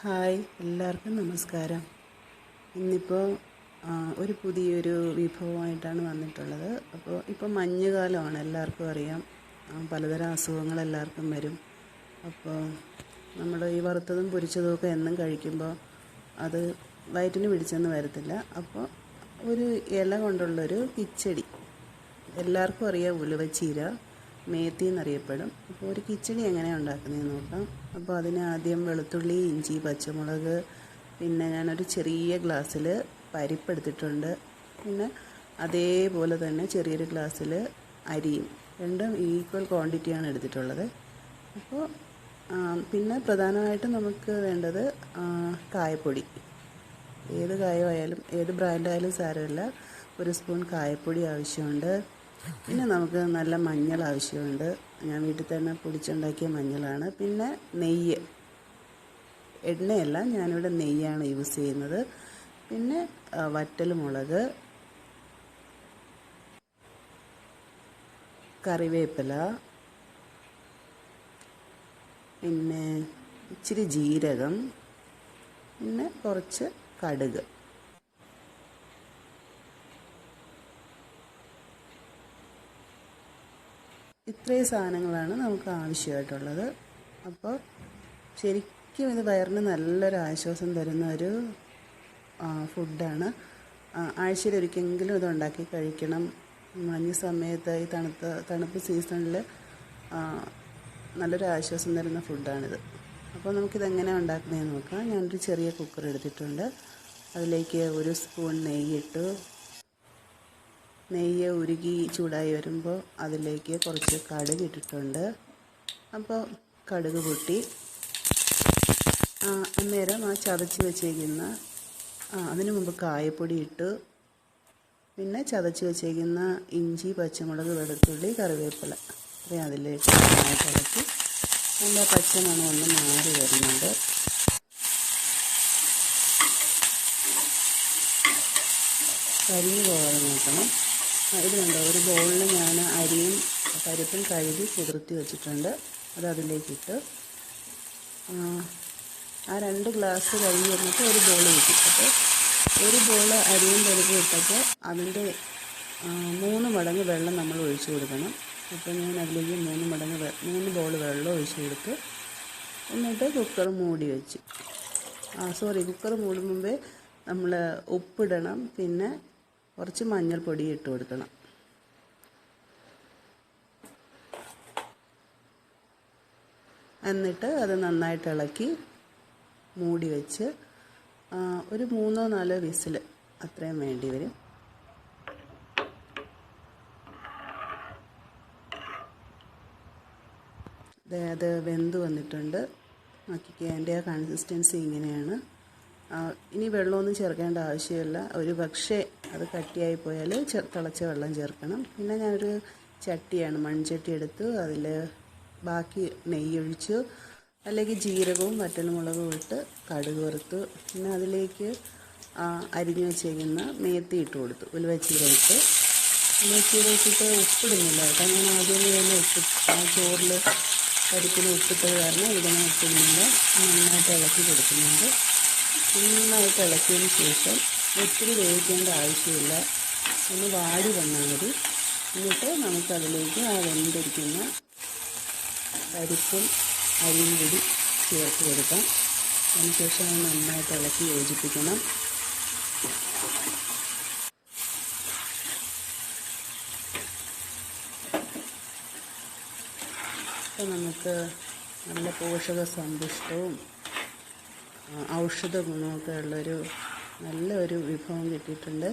Hi, എല്ലാവർക്കും നമസ്കാരം. ഇന്നിപ്പോൾ ഒരു പുതിയൊരു വിഭവമായിട്ടാണ് വന്നിട്ടുള്ളത്. ഇപ്പോൾ മഞ്ഞുകാലമാണ്, എല്ലാവർക്കും അറിയാം. പലതരം അസുഖങ്ങൾ എല്ലാവർക്കും വരും. അപ്പോൾ നമ്മൾ ഈ വറുത്തതും പൊരിച്ചതുമൊക്കെ എന്നും കഴിക്കുമ്പോൾ അത് വയറ്റിന് പിടിച്ചെന്ന് വരത്തില്ല. അപ്പോൾ ഒരു ഇല കൊണ്ടുള്ളൊരു കിച്ചടി, എല്ലാവർക്കും അറിയാം, ഉലുവച്ചീര, മേത്തി എന്നറിയപ്പെടും. അപ്പോൾ ഒരു കിച്ചടി എങ്ങനെയാണ് ഉണ്ടാക്കുന്നതെന്ന് നോക്കാം. അപ്പോൾ അതിന് ആദ്യം വെളുത്തുള്ളി, ഇഞ്ചി, പച്ചമുളക്, പിന്നെ ഞാനൊരു ചെറിയ ഗ്ലാസ്സിൽ പരിപ്പെടുത്തിട്ടുണ്ട്. പിന്നെ അതേപോലെ തന്നെ ചെറിയൊരു ഗ്ലാസ്സിൽ അരിയും, രണ്ടും ഈക്വൽ ക്വാണ്ടിറ്റിയാണ് എടുത്തിട്ടുള്ളത്. അപ്പോൾ പിന്നെ പ്രധാനമായിട്ടും നമുക്ക് വേണ്ടത് കായപ്പൊടി. ഏത് കായമായാലും ഏത് ബ്രാൻഡായാലും സാരമില്ല, ഒരു സ്പൂൺ കായപ്പൊടി ആവശ്യമുണ്ട്. പിന്നെ നമുക്ക് നല്ല മഞ്ഞൾ ആവശ്യമുണ്ട്. ഞാൻ വീട്ടിൽ തന്നെ പൊടിച്ചുണ്ടാക്കിയ മഞ്ഞളാണ്. പിന്നെ നെയ്യ്, എണ്ണയല്ല, ഞാനിവിടെ നെയ്യാണ് യൂസ് ചെയ്യുന്നത്. പിന്നെ വറ്റൽമുളക്, കറിവേപ്പില, പിന്നെ ഇച്ചിരി ജീരകം, പിന്നെ കുറച്ച് കടുക്. ഇത്രയും സാധനങ്ങളാണ് നമുക്ക് ആവശ്യമായിട്ടുള്ളത്. അപ്പോൾ ശരിക്കും ഇത് വയറിന് നല്ലൊരു ആശ്വാസം തരുന്ന ഒരു ഫുഡാണ്. ആഴ്ചയിലൊരിക്കലെങ്കിലും ഇത് ഉണ്ടാക്കി കഴിക്കണം. മഞ്ഞ് സമയത്ത് ഈ തണുപ്പ് സീസണിൽ നല്ലൊരു ആശ്വാസം തരുന്ന ഫുഡാണിത്. അപ്പോൾ നമുക്കിതെങ്ങനെ ഉണ്ടാക്കുന്നതെന്ന് നോക്കാം. ഞാനൊരു ചെറിയ കുക്കർ എടുത്തിട്ടുണ്ട്. അതിലേക്ക് ഒരു സ്പൂൺ നെയ്യിട്ടു. നെയ്യ് ഉരുകി ചൂടായി വരുമ്പോൾ അതിലേക്ക് കുറച്ച് കടുക് ഇട്ടിട്ടുണ്ട്. അപ്പോൾ കടുക് പൊട്ടി അന്നേരം ചതച്ച് വെച്ചേക്കുന്ന അതിനു മുമ്പ് കായപ്പൊടി ഇട്ടു. പിന്നെ ചതച്ച് വെച്ചേക്കുന്ന ഇഞ്ചി, പച്ചമുളക്, വെളുത്തുള്ളി, കറിവേപ്പില ഇത്രയും അതിലേക്ക് ഇളക്കി നല്ല പച്ചമണം ഒന്ന് മാറി വരുന്നുണ്ട്. കരിഞ്ഞു പോകാതെ നോക്കണം. ഇത് കണ്ടോ, ഒരു ബൗളിൽ ഞാൻ അരിയും പരിപ്പും കഴുകി കുതിർത്തി വെച്ചിട്ടുണ്ട്. അത് അതിലേക്കിട്ട് 2 ഗ്ലാസ് കഴിഞ്ഞ് വന്നിട്ട് ഒരു ബോൾ കിട്ടി. അപ്പോൾ ഒരു ബോൾ അരിയും പരിപ്പും ഇട്ടപ്പോൾ അതിൻ്റെ 3 മടങ്ങ് വെള്ളം നമ്മൾ ഒഴിച്ചു കൊടുക്കണം. അപ്പോൾ ഞാൻ അതിലേക്ക് 3 ബോൾ വെള്ളം ഒഴിച്ചു കൊടുത്ത് എന്നിട്ട് കുക്കർ മൂടി വെച്ചു. കുക്കർ മൂടും മുമ്പേ നമ്മൾ ഉപ്പിടണം. പിന്നെ കുറച്ച് മഞ്ഞൾപ്പൊടി ഇട്ട് കൊടുക്കണം. എന്നിട്ട് അത് നന്നായിട്ട് ഇളക്കി മൂടി വെച്ച് ഒരു 3-4 വിസിൽ അത്രയും വേണ്ടി വരും. അത് വെന്ത് വന്നിട്ടുണ്ട്. നോക്കിക്കേ, അതിൻ്റെ കൺസിസ്റ്റൻസി ഇങ്ങനെയാണ്. ഇനി വെള്ളമൊന്നും ചേർക്കേണ്ട ആവശ്യമില്ല. ഒരു പക്ഷേ അത് കട്ടിയായി പോയാൽ തിളച്ച വെള്ളം ചേർക്കണം. പിന്നെ ഞാനൊരു ചട്ടിയാണ്, മൺചട്ടി എടുത്തു. അതിൽ ബാക്കി നെയ്യൊഴിച്ചു. അതിലേക്ക് ജീരകവും വറ്റൽമുളകും ഇട്ട് കടുക് വറുത്തു. പിന്നെ അതിലേക്ക് അരിഞ്ഞു വെച്ചേക്കുന്ന മേത്തി ഇട്ട് കൊടുത്തു. ഉലുവച്ചീര ഇട്ട്. ഉലുവച്ചീര ഇട്ടിട്ട് ഉപ്പിടുന്നില്ല കേട്ടോ. ഞാൻ ആദ്യമേ തന്നെ ചോറിൽ പരിപ്പിന് ഉപ്പിട്ടത് കാരണം ഇതിനെ ഉപ്പിടുന്നില്ല. നന്നായിട്ട് ഇളക്കി കൊടുക്കുന്നുണ്ട്. നന്നായിട്ട് ഇളക്കിയതിന് ശേഷം ഒത്തിരി വേവിക്കേണ്ട ആവശ്യമില്ല, ഒന്ന് വാടി വന്നാൽ മതി. എന്നിട്ട് നമുക്കതിലേക്ക് വെന്തിരിക്കുന്ന പരിപ്പും അരിയും കൂടി ചേർത്ത് കൊടുക്കാം. അതിനുശേഷം അത് നന്നായിട്ട് ഇളക്കി യോജിപ്പിക്കണം. അപ്പോൾ നമുക്ക് നല്ല പോഷക സമ്പുഷ്ടവും ഔഷധ ഗുണമൊക്കെ ഉള്ളൊരു നല്ലൊരു വിഭവം കിട്ടിയിട്ടുണ്ട്.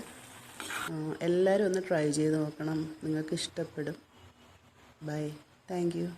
എല്ലാവരും ഒന്ന് ട്രൈ ചെയ്ത് നോക്കണം, നിങ്ങൾക്ക് ഇഷ്ടപ്പെടും. Bye, thank U.